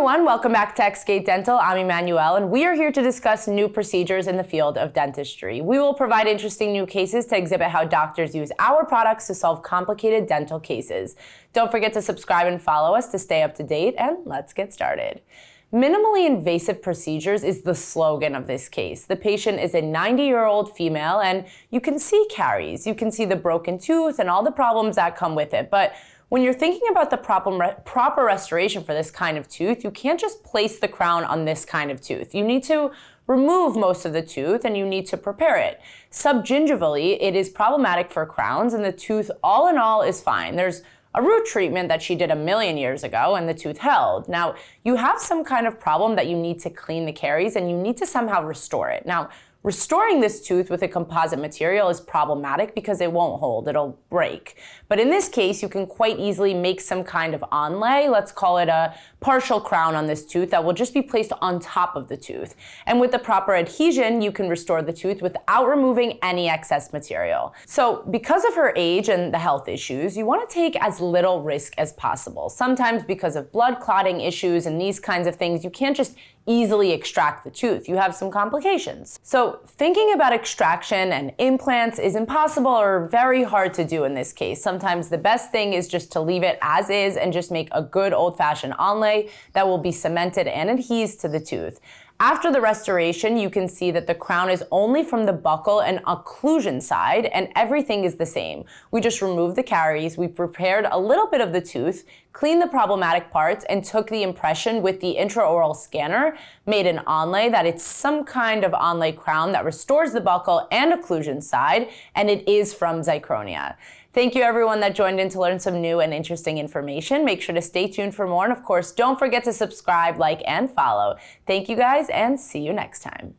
everyone, welcome back to XGate Dental. I'm Emmanuel, and we are here to discuss new procedures in the field of dentistry. We will provide interesting new cases to exhibit how doctors use our products to solve complicated dental cases. Don't forget to subscribe and follow us to stay up to date, and let's get started. Minimally invasive procedures is the slogan of this case. The patient is a 90-year-old female, and you can see caries. You can see the broken tooth and all the problems that come with it. But when you're thinking about the proper restoration for this kind of tooth, you can't just place the crown on this kind of tooth. You need to remove most of the tooth and you need to prepare it. Subgingivally, it is problematic for crowns, and the tooth all in all is fine. There's a root treatment that she did 1,000,000 years ago and the tooth held. Now, you have some kind of problem that you need to clean the caries and you need to somehow restore it. Now, restoring this tooth with a composite material is problematic because it won't hold, it'll break. But in this case, you can quite easily make some kind of onlay, let's call it a partial crown on this tooth that will just be placed on top of the tooth. And with the proper adhesion, you can restore the tooth without removing any excess material. So because of her age and the health issues, you want to take as little risk as possible. Sometimes because of blood clotting issues and these kinds of things, you can't just easily extract the tooth. You have some complications. So thinking about extraction and implants is impossible or very hard to do in this case. Sometimes the best thing is just to leave it as is and just make a good old-fashioned onlay that will be cemented and adheres to the tooth. After the restoration, you can see that the crown is only from the buccal and occlusion side, and everything is the same. We just removed the caries, we prepared a little bit of the tooth, cleaned the problematic parts, and took the impression with the intraoral scanner, made an onlay that it's some kind of onlay crown that restores the buccal and occlusion side, and it is from Zirconia. Thank you everyone that joined in to learn some new and interesting information. Make sure to stay tuned for more. And of course, don't forget to subscribe, like, and follow. Thank you guys, and see you next time.